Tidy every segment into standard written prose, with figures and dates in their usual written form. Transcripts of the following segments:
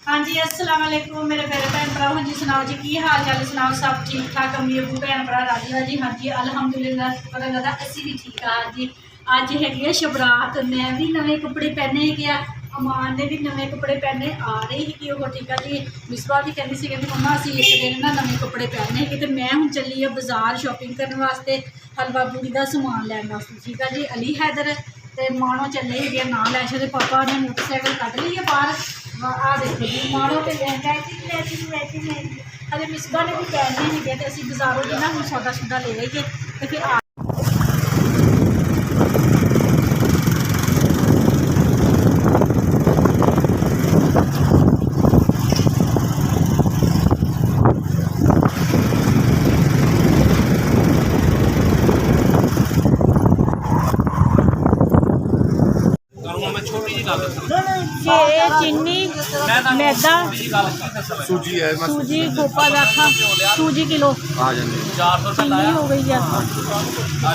हाँ जी अस्सलाम वालेकुम मेरे प्यारे भैन भरा। हाँ जी सुनाओ जी की हाल चाल सुनाओ, सब ठीक ठाक अम्मी अबू भैन भरा राजी राजी। हाँ जी अलहमदुलिल्लाह पता लगा असी भी ठीक हाँ जी। अज है शबरात, मैं भी नवे कपड़े पहने है, अमान ने भी नवे कपड़े पहने आ रही है वो ठीक है जी। मिसबा भी कहती सी कहती मम्मा असी एक दिन ना नवे कपड़े पहने है, तो मैं हूँ चली है बाजार शॉपिंग करने वास्ते, हलवा पूड़ी का समान लैन वास्ते ठीक है जी। अली हैदर तो मानो चले है ना लैशो के पापा ने मोटरसाइकिल कट ली है बाहर। आ देखो जी मानो तो अरे मिसबा ने भी पहनने है तो असी बाजारों की ना हम सौदा सुदा ले आइए तो फिर आ चीनी मैदा सूजी खोपा दाखा सूजी किलो चीनी हो गई है,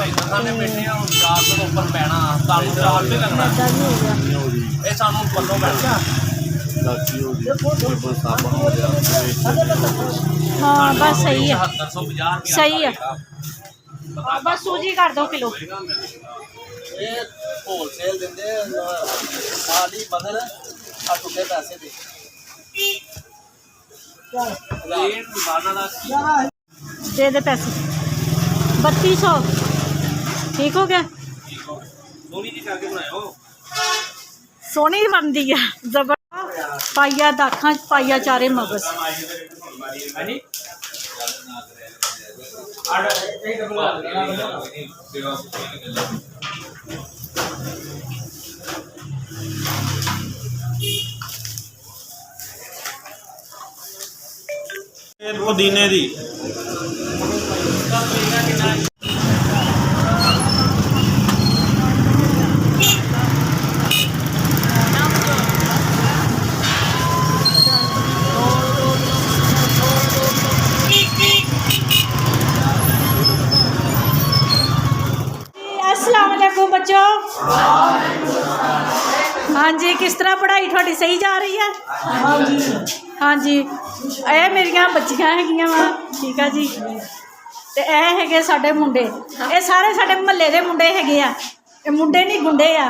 मैदा भी हो गया। हाँ बस सही है सही है, बस सूजी कर दो किलो। होलसेल देंगे खाली मगर टुटे पैसे दे दे पैसे 3200 ठीक हो गया। सोनी बनती है जबर पाइया दाखा पाइया चारे मगज पुदीने दी अस्सलाम वालेकुम बच्चों। हाँ जी किस तरह पढ़ाई थोड़ी सही जा रही है? हाँ जी ये मेरिया बच्चियां हैगियां वा ठीक है जी, तो यह है साडे मुंडे, ये सारे साडे महल्ले के मुंडे हैगे आ, ये मुंडे नहीं गुंडे आ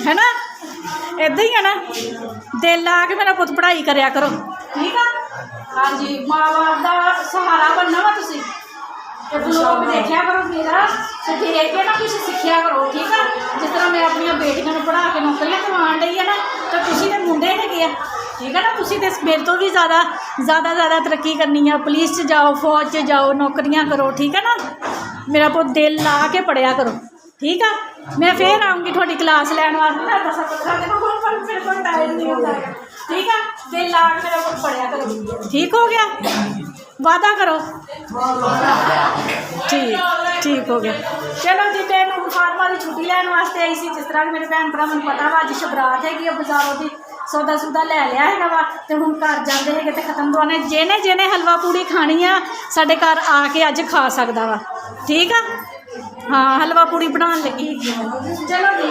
है ना, इदा ही है ना। दिल ला के मेरा पुत पढ़ाई करया करो ठीक है। हाँ जी माँ बाप का सहारा बनना वा तुसी, ब्लॉग देखा करो मेरा तो देख के ना कुछ सीखिया करो ठीक है। जिस तरह मैं अपन बेटियों को पढ़ा के नौकरियां करवान रही है ना, तो तुसी तो मुंडे है ठीक है ना, तुसी तो मेरे तो भी ज़्यादा तरक्की करनी है, पुलिस च जाओ फौज च जाओ नौकरियां करो ठीक है ना। मेरा पुत दिल ला के पढ़िया करो ठीक है। मैं फिर आऊँगी थोड़ी क्लास लैन वास्ते ठीक है, दिल ला के मेरा पुत पढ़िया करो ठीक हो गया, वादा करो ठीक हो गया। चलो जी मैं फार्मा की छुट्टी लैन वास्ते आई सी, जिस तरह मेरे भैन भरा मैं पता वा अज शबरात हैगी बाजारों की सौदा सूदा लै लिया है वा, तो हम घर जाते हैं तो खत्म दवाने जिन्हें जिन्हें हलवा पूड़ी खानी आ साडे घर आके अज खा सकता वा ठीक है। हाँ हलवा पूड़ी बनाने लगी चलो जी।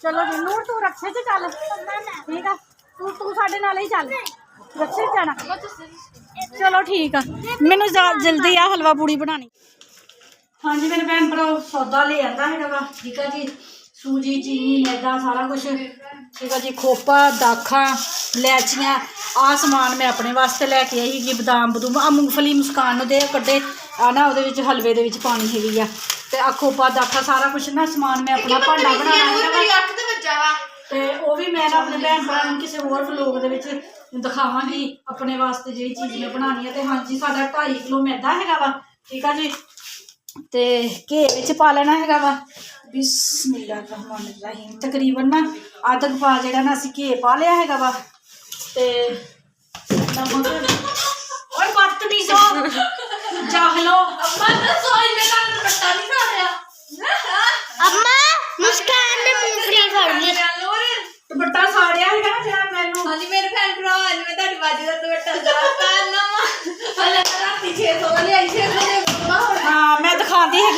चलो जी नूर तू रक्शे च चल ठीक है, तू साडे नाल ही चल रक्शे च जाना चलो ठीक है। मैनू जल्दी आ हलवा पूड़ी बनानी। हाँ जी मेरे भैन भरा सौदा ले आता है वा ठीक है जी, सूजी चीनी मैदा सारा कुछ ठीक है जी, खोपा दाखा इलायचियाँ आ समान मैं अपने वास्ते लैके आई ही, बदाम बदूम आ मूंगफली मुस्कान दे कड्डे आ ना वो हलवे दे पानी हैगी आ, ते आ खोपा दाखा सारा कुछ ना समान मैं अपना भांडा बनाना ते वो भी मैं ना अपने भैन भरा किसी होर व्लॉग दे विच दिखावांगी अपने वास्ते जी चीज़ मैं बनानी है। तो हाँ जी साडा 2.5 किलो मैदा हैगा वा ठीक है जी, ते घे विच पा लेना हैगा वा बिस्मिल्लाहिर्रहमानिर्रहीम तकरीबन ना आधा पा जिहड़ा ना असीं घे पा लिया हैगा वा, ते नमक ओए बदतमीज हो जाहलो अम्मा रसोई में काम करता नहीं खा रहा अम्मा मुस्कान ने मूंगफली फाड़ ली तो बट्टा साड़िया हैगा ना जेड़ा मैनू। हाँ जी मेरे भैन भरा आज मैं ਤੁਹਾਡੀ बाजी ਦਾ ਦੁਪੱਟਾ ਸਾੜਤਾ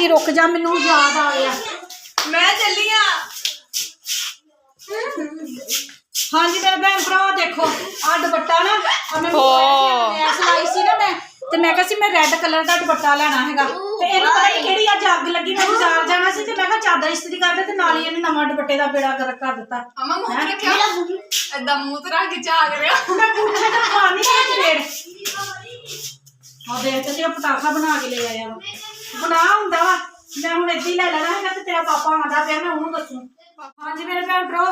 ਭਾਜੀ ਰੁਕ ਜਾ, ਮੈਨੂੰ ਯਾਦ ਆ ਗਿਆ। ਮੈਂ ਚੱਲੀ ਆ। ਹਾਂਜੀ ਮੇਰੇ ਭੈਣ ਭਰਾ ਦੇਖੋ ਆ ਦੁਪੱਟਾ ਨਾ ਮੈਂ ਸਿਲਾਈ ਸੀ ਨਾ ਤੇ ਮੈਂ ਕਿਹਾ ਸੀ ਮੈਂ ਰੈੱਡ ਕਲਰ ਦਾ ਦੁਪੱਟਾ ਲੈਣਾ ਹੈਗਾ ਤੇ ਇਹਨੂੰ ਪਤਾ ਨਹੀਂ ਕਿਹੜੀ ਅੱਜ ਅੱਗ ਲੱਗੀ, ਮੈਂ ਬਾਜ਼ਾਰ ਜਾਣਾ ਸੀ ਤੇ ਮੈਂ ਕਿਹਾ ਚਾਦਰ ਇਸਤਰੀ ਕਰ ਦੇ ਤੇ ਨਾਲ ਹੀ ਇਹਨੇ ਨਵਾਂ ਦੁਪੱਟੇ ਦਾ ਬੇੜਾ ਗਰਕ ਕਰ ਦਿੱਤਾ। ਅਮਾ ਮੂੰਹ ਤੇ ਰੱਖਿਆ ਏਦਾਂ ਮੂੰਹ ਤੇ ਰੱਖ ਕੇ ਝਾਕ ਰਿਹਾ। ਮੈਂ ਪੁੱਛਿਆ ਤਾਂ ਪਾਣੀ ਨਹੀਂ ਚੇੜ ਆ ਦੇਖ ਤੇ ਪਟਾਖਾ ਬਣਾ ਕੇ ਲੈ ਆਇਆ ਵਾ, ਬਣਾ ਹੁੰਦਾ ਵਾ ਮੈਂ ਹੁਣ ਏਦਾਂ ਹੀ ਲੈ ਲੈਣਾ ਹੈਗਾ ਤੇ ਤੇਰਾ ਪਾਪਾ ਆਉਂਦਾ ਪਿਆ ਮੈਂ ਉਹਨੂੰ ਦੱਸੂ। ਹਾਂਜੀ ਮੇਰੇ ਭੈਣ ਭਰਾ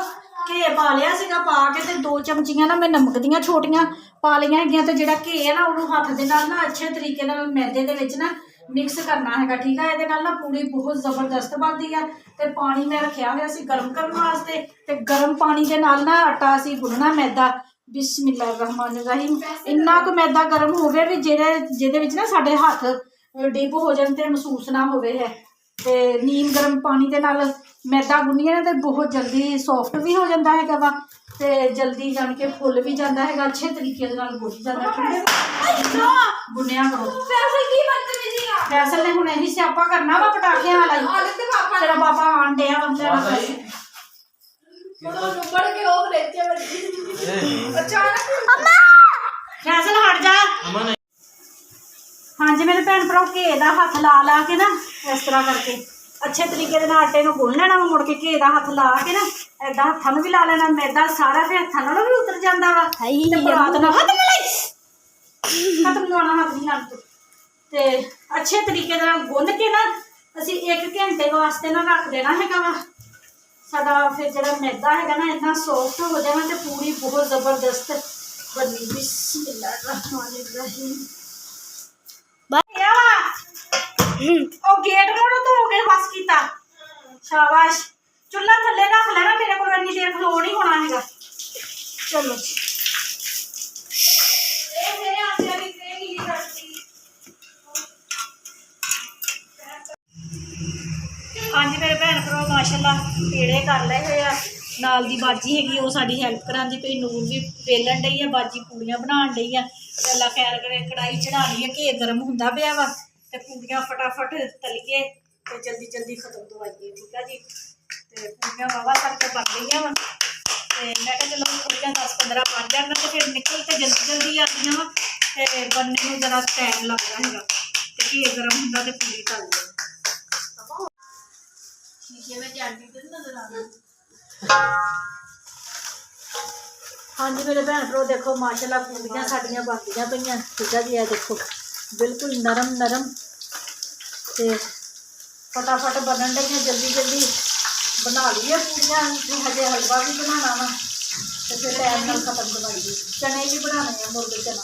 ਘੇ ਪਾ ਲਿਆ ਸੀਗਾ, ਪਾ ਕੇ ਤੇ 2 ਚਮਚੀਆਂ ਨਾ ਮੈਂ ਨਮਕ ਦੀਆਂ ਛੋਟੀਆਂ ਪਾ ਲਈਆਂ ਹੈਗੀਆਂ ਤੇ ਜਿਹੜਾ ਘੇ ਆ ਨਾ ਉਹਨੂੰ ਹੱਥ ਦੇ ਨਾਲ ਨਾ ਅੱਛੇ ਤਰੀਕੇ ਨਾਲ ਮੈਦੇ ਦੇ ਵਿੱਚ ਨਾ ਮਿਕਸ ਕਰਨਾ ਹੈਗਾ, ਠੀਕ ਆ। ਇਹਦੇ ਨਾਲ ਨਾ ਪੂੜੀ ਬਹੁਤ ਜ਼ਬਰਦਸਤ ਬਣਦੀ ਆ। ਤੇ ਪਾਣੀ ਮੈਂ ਰੱਖਿਆ ਹੋਇਆ ਸੀ ਗਰਮ ਕਰਨ ਵਾਸਤੇ ਤੇ ਗਰਮ ਪਾਣੀ ਦੇ ਨਾਲ ਨਾ ਆਟਾ ਅਸੀਂ ਗੁੰਨਣਾ ਮੈਦਾ। ਬਿਸਮਿਲ੍ਲਾਹਿਰ ਰਹਿਮਾਨਿਰ ਰਹੀਮ। ਇੰਨਾ ਕੁ ਮੈਦਾ ਗਰਮ ਹੋਵੇ ਵੀ ਜਿਹਦੇ ਵਿੱਚ ਨਾ ਸਾਡੇ ਹੱਥ ਡਿਪ ਹੋ ਜਾਣ ਤੇ ਮਹਿਸੂਸ ਨਾ ਹੋਵੇ ਹੈ। ਤੇ ਨੀਮ ਗਰਮ ਪਾਣੀ ਦੇ ਨਾਲ ਮੈਦਾ ਗੁੰਨੀਏ ਤੇ ਬਹੁਤ ਜਲਦੀ ਸੌਫਟ ਵੀ ਹੋ ਜਾਂਦਾ ਹੈਗਾ ਵਾ ਤੇ ਜਲਦੀ ਜਾਣ ਕੇ ਫੁੱਲ ਵੀ ਜਾਂਦਾ ਹੈਗਾ, ਅੱਛੇ ਤਰੀਕੇ ਦੇ ਨਾਲ ਗੁੰਨ ਜਾਂਦਾ। ਗੁੰਨਿਆ ਕਰੋ। ਫੈਸਲ ਨੇ ਹੁਣ ਇਹੀ ਸਿਆਪਾ ਕਰਨਾ ਵਾ ਪਟਾਖਿਆਂ ਵਾਲਾ ਹੀ। ਤੇਰਾ ਪਾਪਾ ਆਣ ਡਿਆ ਵਾ ਫੈਸਲ ਹਟ ਜਾ। ਹਾਂਜੀ ਮੇਰੇ ਭੈਣ ਭਰਾ ਘੇ ਦਾ ਹੱਥ ਲਾ ਕੇ ਨਾ ਇਸ ਤਰ੍ਹਾਂ ਕਰਕੇ ਅੱਛੇ ਤਰੀਕੇ ਦੇ ਨਾਲ ਆਟੇ ਨੂੰ ਗੁੰਨ ਲੈਣਾ ਵਾ। ਮੁੜ ਕੇ ਘੇ ਦਾ ਹੱਥ ਲਾ ਕੇ ਨਾ ਏਦਾਂ ਹੱਥਾਂ ਨੂੰ ਵੀ ਲਾ ਲੈਣਾ, ਮੈਦਾ ਸਾਰਾ ਫਿਰ ਹੱਥਾਂ ਨਾਲੋਂ ਵੀ ਉਤਰ ਜਾਂਦਾ ਵਾ ਤੇ ਬਰਾਤ ਨਾਲ ਹੱਥ ਖਤਮ ਲਾਉਣਾ, ਹੱਥ ਨਹੀਂ ਲਾਉਣਾ। ਤੇ ਅੱਛੇ ਤਰੀਕੇ ਦੇ ਨਾਲ ਗੁੰਨ ਕੇ ਨਾ ਅਸੀਂ 1 ਘੰਟੇ ਵਾਸਤੇ ਨਾ ਰੱਖ ਦੇਣਾ ਹੈਗਾ ਵਾ। ਸਾਡਾ ਫਿਰ ਜਿਹੜਾ ਮੈਦਾ ਹੈਗਾ ਨਾ ਇੰਨਾ ਸੌਫਟ ਹੋ ਜਾਣਾ ਤੇ ਪੂਰੀ ਬਹੁਤ ਜ਼ਬਰਦਸਤ ਬਣੀ। ਬਿਸਮਿਲ੍ਲਾਹਿਰ ਰਹਿਮਾਨਿਰ ਰਹੀਮ। ਉਹ ਗੇਟ ਮੋੜੋ ਤੋਂ ਹੋ ਕੇ ਬਸ ਕੀਤਾ। ਸ਼ਾਬਾਸ਼। ਚੁੱਲ੍ਹਾ ਥੱਲੇ ਰੱਖ ਲੈਣਾ, ਮੇਰੇ ਕੋਲ ਇੰਨੀ ਦੇਰ ਖਲੋ ਨਹੀਂ ਹੋਣਾ ਹੈਗਾ। ਚਲੋ ਇਹ ਮੇਰੇ ਆਟੇ ਵਾਲੀ ਟ੍ਰੇ ਗਿੱਲੀ ਕਰਤੀ। ਹਾਂਜੀ ਮੇਰੇ ਭੈਣ ਭਰਾ ਮਾਸ਼ਾਅੱਲਾ ਪੇੜੇ ਕਰ ਲਏ ਹੋਏ ਆ। ਨਾਲ ਦੀ ਬਾਜੀ ਹੈਗੀ ਉਹ ਸਾਡੀ ਹੈਲਪ ਕਰਾਂਦੀ ਪਈ, ਨੂਰ ਵੀ ਵੇਲਣ ਡਈ ਆ, ਬਾਜੀ ਪੂੜੀਆਂ ਬਣਾਉਣ ਡਈ ਆ। ਤੇ ਅੱਲਾ ਖੈਰ ਕਰੇ, ਕੜਾਹੀ ਚੜਾ ਲਈ ਆ, ਘੇ ਗਰਮ ਹੁੰਦਾ ਪਿਆ ਵਾ ਤੇ ਪੂੜੀਆਂ ਫਟਾਫਟ ਤਲੀਏ ਤੇ ਜਲਦੀ ਜਲਦੀ ਖਤਮ ਦਵਾਈਏ, ਠੀਕ ਆ ਜੀ। ਤੇ ਪੂੜੀਆਂ ਵਾਵਾ ਕਰਕੇ ਬਣ ਗਈਆਂ ਵਾ ਤੇ ਮੈਂ ਕਿਹਾ ਚਲੋ ਪੂੜੀਆਂ 10-15 ਬਣ ਜਾਣ ਤੇ ਫਿਰ ਨਿਕਲ ਤੇ ਜਲਦੀ ਜਲਦੀ ਆਉਂਦੀਆਂ ਵਾ ਤੇ ਬਣਨੇ ਨੂੰ ਜ਼ਰਾ ਟਾਈਮ ਲੱਗਦਾ ਹੈਗਾ ਤੇ ਘੇ ਗਰਮ ਹੁੰਦਾ ਤੇ ਪੂਰੀ ਤਲ ਜਾਏ। ਹਾਂਜੀ ਮੇਰੇ ਭੈਣ ਭਰਾ ਦੇਖੋ ਮਾਸ਼ਾਅੱਲਾ ਪੂੜੀਆਂ ਸਾਡੀਆਂ ਬਣਦੀਆਂ ਪਈਆਂ, ਠੀਕ ਆ ਜੀ। ਇਹ ਦੇਖੋ ਬਿਲਕੁਲ ਨਰਮ ਨਰਮ ਤੇ ਫਟਾਫਟ ਬਣਨ ਡਈਆਂ, ਜਲਦੀ ਜਲਦੀ ਬਣਾ ਲਈਏ ਪੂੜੀਆਂ। ਹਜੇ ਹਲਵਾ ਵੀ ਬਣਾਉਣਾ ਵਾ ਤੇ ਫਿਰ ਟਾਈਮ ਨਾਲ ਖਤਮ ਕਰਵਾਈਏ। ਚਨੇ ਵੀ ਬਣਾਉਣੇ ਆ, ਮੁਰਗੇ ਚਨਾ।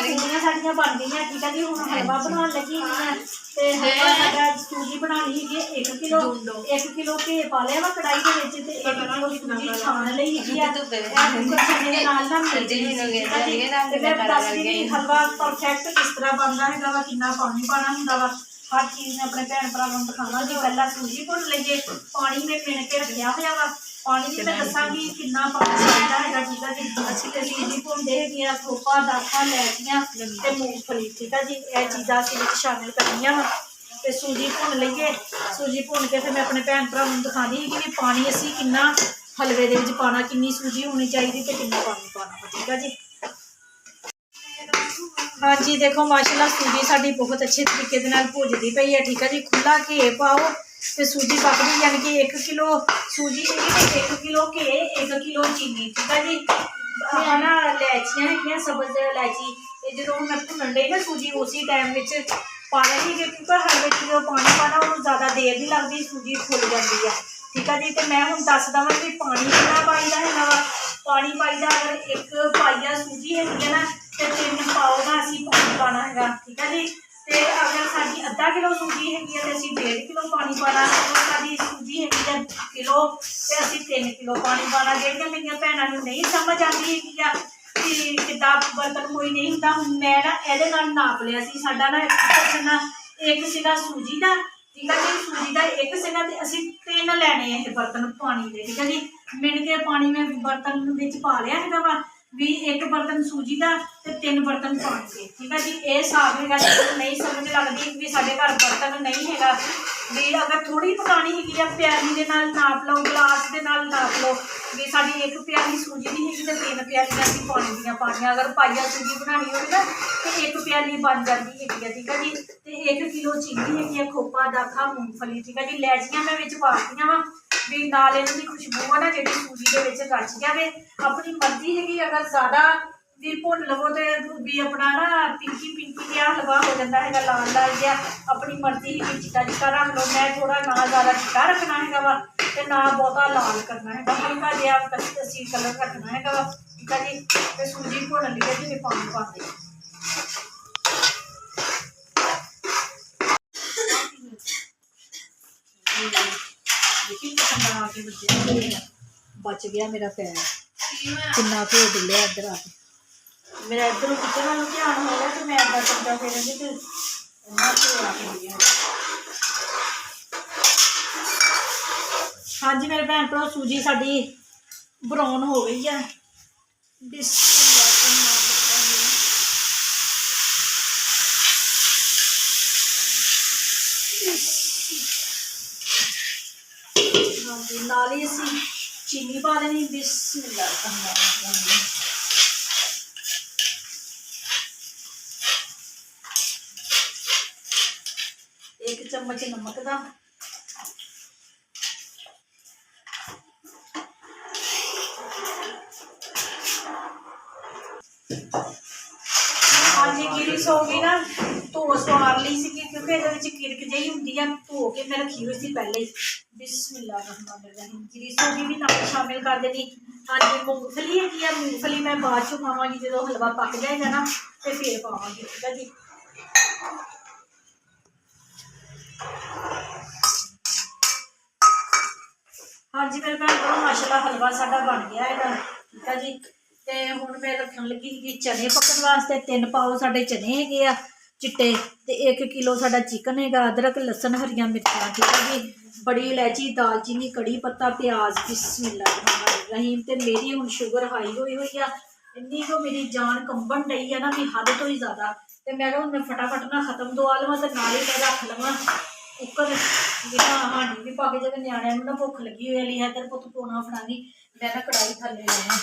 ਪੂੜੀਆਂ ਸਾਡੀਆਂ ਬਣ ਗਈਆਂ, ਠੀਕ ਆ ਜੀ। ਹੁਣ ਹਲਵਾ ਬਣਾਉਣ ਲੱਗੀ ਹਾਂ ਤੇ ਹਲਵਾ ਸਾਡਾ ਸੂਜੀ ਬਣਾਉਣੀ ਹੈਗੀ 1 ਕਿਲੋ। 1 ਕਿਲੋ ਘੇ ਪਾ ਲਿਆ ਵਾ ਕੜਾਹੀ ਦੇ ਵਿੱਚ ਤੇ 1 ਕਿਲੋ ਸੂਜੀ ਛਾਣ ਲਈ ਹੈਗੀ ਆ। ਨਾਲ ਨਾ ਤੇ ਮੈਂ ਦੱਸਦੀ ਹਲਵਾ ਪਰਫੈਕਟ ਕਿਸ ਤਰ੍ਹਾਂ ਬਣਦਾ ਹੈਗਾ ਵਾ, ਕਿੰਨਾ ਪਾਣੀ ਪਾਉਣਾ ਹੁੰਦਾ ਵਾ। ਹਰ ਚੀਜ਼ ਮੈਂ ਆਪਣੇ ਭੈਣ ਭਰਾਵਾਂ ਨੂੰ ਦਿਖਾਵਾਂਗੀ। ਪਹਿਲਾਂ ਸੂਜੀ ਭੁੰਨ ਲਈਏ, ਪਾਣੀ ਮੈਂ ਪਿਣ ਕੇ ਰੱਖਿਆ ਹੋਇਆ ਵਾ। ਪਾਣੀ ਵੀ ਮੈਂ ਦੱਸਾਂਗੀ ਕਿੰਨਾ ਪਾਣੀ ਚਾਹੀਦਾ ਹੈਗਾ, ਠੀਕ ਆ ਜੀ। ਅਸੀਂ ਤੇ ਸੂਜੀ ਭੁੰਨਦੇ ਹੈਗੇ ਆ, ਖੋਪਾ, ਦਾਖਾਂ, ਲੈਚੀਆਂ ਤੇ ਮੂੰਗਫਲੀ, ਠੀਕ ਆ ਜੀ। ਇਹ ਚੀਜ਼ਾਂ ਅਸੀਂ ਵਿੱਚ ਸ਼ਾਮਿਲ ਕਰਨੀਆਂ ਵਾ ਤੇ ਸੂਜੀ ਭੁੰਨ ਲਈਏ। ਸੂਜੀ ਭੁੰਨ ਕੇ ਫਿਰ ਮੈਂ ਆਪਣੇ ਭੈਣ ਭਰਾਵਾਂ ਨੂੰ ਦਿਖਾਉਂਦੀ ਹੈਗੀ ਵੀ ਪਾਣੀ ਅਸੀਂ ਕਿੰਨਾ ਹਲਵੇ ਦੇ ਵਿੱਚ ਪਾਉਣਾ, ਕਿੰਨੀ ਸੂਜੀ ਹੋਣੀ ਚਾਹੀਦੀ ਤੇ ਕਿੰਨਾ ਪਾਣੀ ਪਾਉਣਾ, ਠੀਕ ਆ ਜੀ। ਹਾਂਜੀ ਦੇਖੋ ਮਾਸ਼ਾਅੱਲਾ ਸੂਜੀ ਸਾਡੀ ਬਹੁਤ ਅੱਛੇ ਤਰੀਕੇ ਦੇ ਨਾਲ ਭੁੱਜਦੀ ਪਈ ਹੈ, ਠੀਕ ਆ ਜੀ। ਖੁੱਲਾ ਘੇ ਪਾਓ ਤੇ ਸੂਜੀ ਪੱਕਦੀ, ਯਾਨੀ ਕਿ 1 ਕਿਲੋ ਸੂਜੀ ਹੈਗੀ ਤੇ 1 ਕਿਲੋ ਘੇ, 1 ਕਿਲੋ ਚੀਨੀ, ਠੀਕ ਆ ਜੀ। ਆਹ ਨਾ ਇਲਾਇਚੀਆਂ ਹੈਗੀਆਂ, ਸਬਜ਼ ਇਲਾਇਚੀ, ਇਹ ਜਦੋਂ ਮੈਂ ਭੁੰਨਣ ਡਈ ਨਾ ਸੂਜੀ ਉਸੇ ਟਾਈਮ ਵਿੱਚ ਪਾ ਲੈਣੀ ਕਿਉਂਕਿ ਹਲਵੇ 'ਚ ਜੋ ਪਾਣੀ ਪਾਣਾ ਉਹਨੂੰ ਜ਼ਿਆਦਾ ਦੇਰ ਨਹੀਂ ਲੱਗਦੀ, ਸੂਜੀ ਫੁੱਲ ਜਾਂਦੀ ਆ। ਠੀਕ ਆ ਜੀ। ਤੇ ਮੈਂ ਹੁਣ ਦੱਸ ਦੇਵਾਂ ਵੀ ਪਾਣੀ ਕਿੰਨਾ ਪਾਈਦਾ ਹੈਗਾ ਵਾ। ਪਾਣੀ ਪਾਈਦਾ ਅਗਰ 1 ਪਾਈਆ ਸੂਜੀ ਹੈਗੀ ਆ ਨਾ ਤੇ 3 ਪਾਓ ਦਾ ਅਸੀਂ ਪਾਣੀ ਪਾਣਾ ਹੈਗਾ। ਠੀਕ ਆ ਜੀ। ਤੇ ਅਗਰ ਸਾਡੀ ਅੱਧਾ ਕਿਲੋ ਸੂਜੀ ਹੈਗੀ ਆ ਤੇ ਅਸੀਂ 1.5 ਕਿਲੋ ਪਾਣੀ ਪਾਣਾ। ਅਗਰ ਸਾਡੀ ਸੂਜੀ ਹੈਗੀ ਆ ਕਿਲੋ ਤੇ ਅਸੀਂ 3 ਕਿਲੋ ਪਾਣੀ ਪਾਣਾ। ਜਿਹੜੀਆਂ ਮੇਰੀਆਂ ਭੈਣਾਂ ਨੂੰ ਨਹੀਂ ਸਮਝ ਆਉਂਦੀ ਹੈਗੀ ਆ ਕਿ ਕਿੱਦਾਂ ਬਰਤਨ ਕੋਈ ਨਹੀਂ ਹੁੰਦਾ, ਮੈਂ ਨਾ ਇਹਦੇ ਨਾਲ ਨਾਪ ਲਿਆ ਸੀ। ਸਾਡਾ ਨਾ ਇੱਕ ਸੀਗਾ ਸੂਜੀ ਦਾ, ਠੀਕ ਆ ਜੀ, ਸੂਜੀ ਦਾ ਇੱਕ ਸੀਗਾ ਤੇ ਅਸੀਂ 3 ਲੈਣੇ ਇਹ ਬਰਤਨ ਪਾਣੀ ਦੇ। ਠੀਕ ਆ ਜੀ। ਮਿਣ ਕੇ ਪਾਣੀ ਮੈਂ ਬਰਤਨ ਵਿੱਚ ਪਾ ਲਿਆ ਹੈਗਾ ਵਾ ਵੀ 1 ਬਰਤਨ ਸੂਜੀ ਦਾ ਤੇ 3 ਬਰਤਨ ਪਾਣੀ ਦੇ। ਠੀਕ ਆ ਜੀ। ਇਹ ਹਿਸਾਬ ਹੈਗਾ। ਨਹੀਂ ਸਮਝ ਲੱਗਦੀ ਵੀ ਸਾਡੇ ਘਰ ਬਰਤਨ ਨਹੀਂ ਹੈਗਾ ਵੀ ਅਗਰ ਥੋੜੀ ਪਕਾਣੀ ਹੈਗੀ ਆ ਪਿਆਲੀ ਦੇ ਨਾਲ ਨਾਪ ਲਓ, ਗਲਾਸ ਦੇ ਨਾਲ ਨਾਪ ਲਓ ਵੀ ਸਾਡੀ 1 ਪਿਆਲੀ ਸੂਜੀ ਦੀ ਹੈਗੀ ਤੇ 3 ਪਿਆਲੀਆਂ ਅਸੀਂ ਪਾਣੀ ਦੀਆਂ ਪਾਣੀਆਂ। ਅਗਰ ਪਾਈਆ ਸੂਜੀ ਬਣਾਉਣੀ ਹੋਵੇ ਨਾ ਤੇ 1 ਪਿਆਲੀ ਬਣ ਜਾਂਦੀ ਹੈਗੀ ਆ। ਠੀਕ ਆ ਜੀ। ਤੇ 1 ਕਿਲੋ ਚੀਨੀ ਹੈਗੀ ਆ, ਖੋਪਾ, ਦਾਖਾ, ਮੂੰਗਫਲੀ। ਠੀਕ ਆ ਜੀ। ਲੈਚੀਆਂ ਮੈਂ ਵਿੱਚ ਪਾ ਦਿੱਤੀਆਂ ਵਾ ਵੀ ਨਾਲ ਇਹਨਾਂ ਦੀ ਖੁਸ਼ਬੂ ਆ ਨਾ ਜਿਹੜੀ ਸੂਜੀ ਦੇ ਵਿੱਚ ਰਚ ਜਾਵੇ। ਆਪਣੀ ਮਰਜ਼ੀ ਹੈਗੀ ਅਗਰ ਜ਼ਿਆਦਾ ਵੀ ਭੁੰਨ ਲਵੋ ਤੇ ਵੀ ਆਪਣਾ ਨਾ ਪਿੰਕੀ ਜਿਹਾ ਹਲਵਾ ਹੋ ਜਾਂਦਾ ਹੈਗਾ, ਲਾਲ ਲਾਲ ਜਿਹਾ। ਆਪਣੀ ਮਰਜ਼ੀ ਹੈਗੀ ਚਿੱਟਾ ਚਿੱਟਾ ਰੱਖ ਲਓ। ਮੈਂ ਥੋੜਾ ਨਾ ਜ਼ਿਆਦਾ ਚਿੱਟਾ ਰੱਖਣਾ ਹੈਗਾ ਵਾ ਤੇ ਨਾ ਬਹੁਤਾ ਲਾਲ ਕਰਨਾ ਹੈਗਾ, ਹਲਕਾ ਜਿਹਾ ਅਸੀਂ ਕਲਰ ਰੱਖਣਾ ਹੈਗਾ ਵਾ। ਠੀਕ ਆ ਜੀ। ਤੇ ਸੂਜੀ ਭੁੰਨ ਲਈ ਤੇ ਪਾਣੀ ਪਾ ਦੇ। बच गया मेरा पैर किन्ना घ्यो डुलिया इधर आके मेरा इधरों किचन वाल ध्यान हो गया तो मैं अद्धा चमचा फेरेंगी तो इन्ना घ्यो आके डुलिया। हाँ जी मेरे भैन भरा सूजी साडी ब्राउन हो गई है। नाल ही असी चीनी पा देनी। बिस्मिल्लाह। एक चम्मच नमक का, हाँ जी गिरिस हो गई ना धो सवार ली सी क्योंकि ये किरक जी होंगी है, धो के मैं रखी हुई थी पहले ही। बिस्मिल्लाहिर्रहमानिर्रहीम। गिरिस हो गई भी नाल शामिल कर देनी। हाँ जी मूंगफली है, मूंगफली मैं बाद चो पावांगी जो हलवा पक जाएगा ना तो फिर पावांगी। ठीक है जी। हाँ जी मेरे भैन भरा माशाल्लाह हलवा साडा बन गया है। ठीक है जी। तो हुण मैं रखन लगी कि चने पकन वास्ते 3 पाओ साडे चने हैगे आ चिट्टे ते 1 किलो साडा चिकन हैगा, अदरक लसन हरियां मिर्चां। ठीक है जी। बड़ी इलायची, दालचीनी, कड़ी पत्ता, प्याज। बिस्मिल्लाहिर्रहमानिर्रहीम। ते मेरी हुण शुगर हाई होई हुई आ, इन्नी को मेरी जान कंबन डई है ना भी हद तो ही ज़्यादा। तो मैं हुण मैं फटाफट ना खत्म दवा लवां ते नाल ही मैं रख लवां कुकर हांडी भी पा के जब न्याणियां नूं ना भुख लगी हुई है इधर पुत्त पौना फड़ानी मैं ना कढ़ाई थल्ले लावां।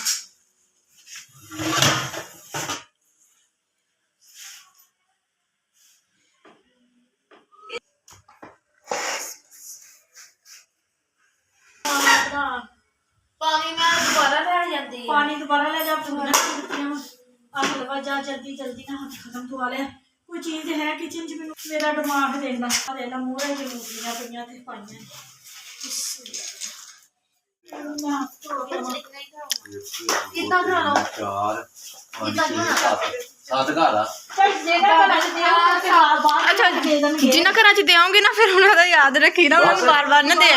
पानी दोबारा ले जा हलवा जा जल्दी जल्दी ना हाथ खत्म धुआ लिया। कोई चीज़ है किचन च मैनूं मेरा दिमाग देना देना मूहरे च मूलियां पईयां ते पाइयां। कितना खा लो 4 5 अच्छा जिन्ना घर च देओगे ना फिर उन्होंने याद रखी ना उन्होंने बार बार ना दे।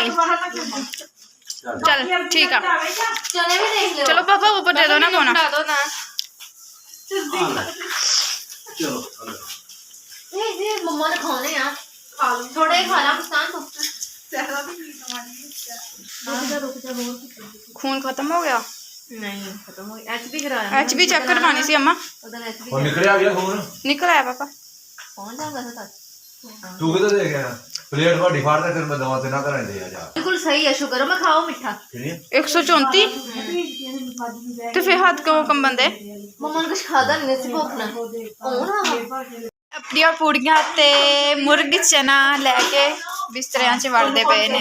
चल ठीक है चने भी देख लो। चलो पापा ऊपर दे दो ना कोना दो ना। ये मम्मा ने खाने हैं खा लो थोड़े खाना मुस्कान तो खून खत्म हो गया नहीं खत्म हो गया। एचबी कराया एचबी चेक करवानी सी अम्मा उधर एचबी और निकल आ गया खून निकल आया पापा कौन जाएगा था तू किधर दे गया प्लेट वाली फाड़ दे फिर मैं दवा से ना करा दे जा बिल्कुल सही है शुगर में खाओ मीठा 134 तो फिर हाथ को कंबन दे मम्मा ने कुछ खादा नहीं सी भूखना कौन अपनियां पूड़ियां ते मुर्ग चना लेके बिस्तरियां च वड़दे पे ने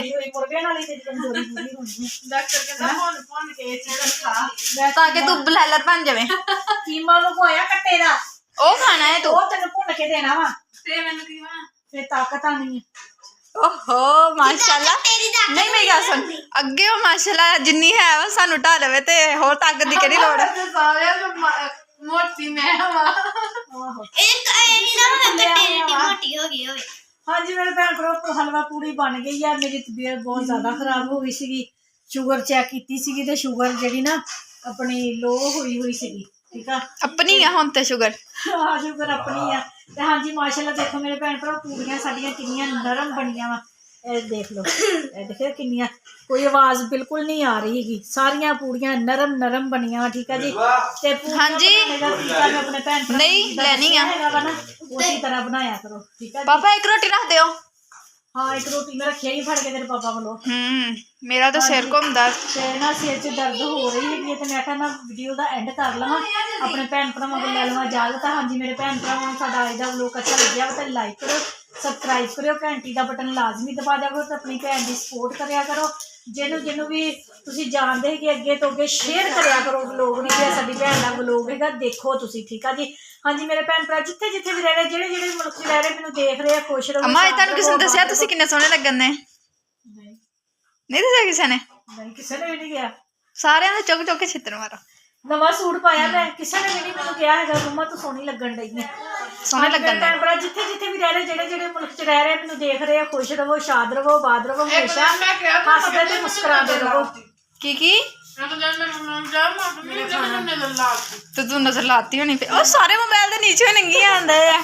ताकि तू बलैलर बन जावे कीमा लुकोया कट्टे दा ओ खाना है तू ओ तेन भुन के देना वा ਤੇ ਮੈਨੂੰ ਕੀ ਬਣਾ ਫਿਰ ਤਾਕਤ ਆਣੀ ਹੈ। ਓਹੋ ਮਾਸ਼ਾਅੱਲਾ। ਨਹੀਂ ਮੇਰੀ ਗੱਲ ਸੁਣ, ਅੱਗੇ ਉਹ ਮਾਸ਼ਾਅੱਲਾ ਜਿੰਨੀ ਹੈ ਵਾ ਸਾਨੂੰ ਢਾ ਲਵੇ ਤੇ ਹੋਰ ਤਾਕਤ ਦੀ ਕਿਹੜੀ ਲੋੜ ਹੈ। ਤੇ ਸਾਰਿਆਂ ਨੂੰ ਮੋਟੀ ਮੈਂ ਵਾ ਆਹੋ ਮੋਟੀ ਹੋ ਗਈ ਹੋਵੇ। ਹਾਂਜੀ ਮੇਰੇ ਭੈਣ ਭਰਾ ਹਲਵਾ ਪੂਰੀ ਬਣ ਗਈ ਆ। ਮੇਰੀ ਤਬੀਅਤ ਬਹੁਤ ਜ਼ਿਆਦਾ ਖਰਾਬ ਹੋ ਗਈ ਸੀਗੀ। ਸ਼ੂਗਰ ਚੈੱਕ ਕੀਤੀ ਸੀਗੀ ਤੇ ਸ਼ੂਗਰ ਜਿਹੜੀ ਨਾ ਆਪਣੀ ਲੋ ਹੋਈ ਸੀਗੀ। ਠੀਕ ਆ, ਆਪਣੀ ਆ ਹੁਣ ਤੇ ਸ਼ੂਗਰ। ਹਾਂ ਸ਼ੂਗਰ ਆਪਣੀ ਆ। ਤੇ ਹਾਂਜੀ ਮਾਸ਼ਾਅੱਲਾ ਦੇਖੋ ਮੇਰੇ ਭੈਣ ਭਰਾ ਪੂੜੀਆਂ ਸਾਡੀਆਂ ਕਿੰਨੀਆਂ ਨਰਮ ਬਣੀਆਂ ਵਾ। ਇਹ ਦੇਖ ਲਓ, ਇਹ ਦੇਖੋ ਕਿੰਨੀਆਂ, ਕੋਈ ਆਵਾਜ਼ ਬਿਲਕੁਲ ਨਹੀਂ ਆ ਰਹੀ ਹੈਗੀ। ਸਾਰੀਆਂ ਪੂੜੀਆਂ ਨਰਮ ਬਣੀਆਂ ਵਾ। ਠੀਕ ਆ ਜੀ। ਤੇ ਪੂੜੀਆਂ ਹਾਂਜੀ। ਬਣਾਉਣੇ ਦਾ ਤਰੀਕਾ ਮੈਂ ਆਪਣੇ ਭੈਣ ਭਰਾ ਨਹੀਂ, ਲੈਣੀ ਆ। ਹੈਗਾ ਵਾ ਨਾ, ਉਸੇ ਤਰ੍ਹਾਂ ਬਣਾਇਆ ਕਰੋ। ਠੀਕ ਆ ਜੀ। ਪਾਪਾ ਇੱਕ ਰੋਟੀ ਰੱਖ ਦਿਓ। ਹਾਂ ਇੱਕ ਰੋਟੀ ਮੈਂ ਰੱਖਿਆ ਹੀ ਫੜ ਕੇ ਤੇਰੇ ਪਾਪਾ ਵੱਲੋਂ। ਮੇਰਾ ਤਾਂ ਸਿਰ ਘੁੰਮਦਾ। ਤੇ ਨਾ ਸਿਰ 'ਚ ਦਰਦ ਹੋ ਰਹੀ ਹੈਗੀ ਹੈ ਤੇ ਮੈਂ ਕਿਹਾ ਨਾ ਵੀਡੀਓ ਦਾ ਐਂਡ ਕਰ ਲਵਾਂ, ਆਪਣੇ ਭੈਣ ਭਰਾਵਾਂ ਕੋਲ ਲੈ ਲਵਾਂ ਇਜਾਜ਼ਤ। ਹਾਂਜੀ ਮੇਰੇ ਭੈਣ ਭਰਾਵਾਂ ਨੂੰ ਸਾਡਾ ਅੱਜ ਦਾ ਵਲੋਗ ਅੱਛਾ ਲੱਗਿਆ ਵਾ ਤਾਂ ਲਾਈਕ ਕਰੋ, ਸਬਸਕ੍ਰਾਈਬ ਕਰਿਓ, ਘੰਟੀ ਦਾ ਬਟਨ ਲਾਜ਼ਮੀ ਦਬਾ ਦਿਆ ਕਰੋ ਤੇ ਆਪਣੀ ਭੈਣ ਦੀ ਸਪੋਰਟ ਕਰਿਆ ਕਰੋ। ਜਿਹਨੂੰ ਵੀ ਤੁਸੀਂ ਜਾਣਦੇ ਹੈਗੇ ਅੱਗੇ ਤੋਂ ਅੱਗੇ ਸ਼ੇਅਰ ਕਰਿਆ ਕਰੋ ਵਲੋਗ ਨੂੰ ਕਿ ਸਾਡੀ ਭੈਣ ਦਾ ਵਲੋਗ ਹੈਗਾ, ਦੇਖੋ ਤੁਸੀਂ। ਠੀਕ ਆ ਜੀ। ਹਾਂਜੀ ਮੇਰੇ ਭੈਣ ਭਰਾ ਜਿੱਥੇ ਜਿੱਥੇ ਵੀ ਰਹਿ ਰਹੇ, ਜਿਹੜੇ ਮੁਲਕ 'ਚ ਰਹਿ ਰਹੇ, ਮੈਨੂੰ ਦੇਖ ਰਹੇ ਆ, ਖੁਸ਼ ਰਹੋ। ਅਮਾ ਇਹ ਤੁਹਾਨੂੰ ਕਿਸੇ ਨੇ ਦੱਸਿਆ ਤੁਸੀਂ ਕਿੰਨੇ ਸੋਹਣੇ ਲੱਗਣ ਨੇ? ਨਹੀਂ ਦੱਸਿਆ ਕਿਸੇ ਨੇ? ਨਹੀਂ ਕਿਸੇ ਨੇ ਵੀ ਨਹੀਂ ਕਿਹਾ। ਸਾਰਿਆਂ ਦੇ ਚੁੱਕ ਚੁੱਕ ਕੇ ਛਿੱਤਰ ਮਾਰੋ। ਨਵਾਂ ਸੂਟ ਪਾਇਆ ਮੈਂ, ਕਿਸੇ ਨੇ ਵੀ ਨਹੀਂ ਮੈਨੂੰ ਕਿਹਾ ਹੈਗਾ ਮੰਮਾ ਤੂੰ ਸੋਹਣੀ ਲੱਗਣ ਡਈ ਹੈ। ਸੋਹਣੇ ਲੱਗਣ ਭੈਣ ਭਰਾ ਜਿੱਥੇ ਜਿੱਥੇ ਵੀ ਰਹਿ ਰਹੇ, ਜਿਹੜੇ ਮੁਲਕ 'ਚ ਰਹਿ ਰਹੇ, ਮੈਨੂੰ ਦੇਖ ਰਹੇ ਆ, ਖੁਸ਼ ਰਹੋ, ਸ਼ਾਦ ਰਹੋ, ਆਬਾਦ ਰਹੋ, ਹਮੇਸ਼ਾ ਹੱਸਦੇ ਤੇ ਮੁਸਕਰਾਉਂਦੇ ਰਹੋ। ਕੀ ਮੈਂ ਤਾਂ ਜਦ ਮੈਂ ਜਾ ਮੈਂ ਨਜ਼ਰ ਲਾ ਤੇ ਤੂੰ ਨਜ਼ਰ ਲਾਤੀ ਹੋਣੀ। ਫਿਰ ਉਹ ਸਾਰੇ ਮੋਬਾਈਲ ਦੇ ਨੀਚੇ ਨੰਗੀ ਆਉਂਦੇ ਆ।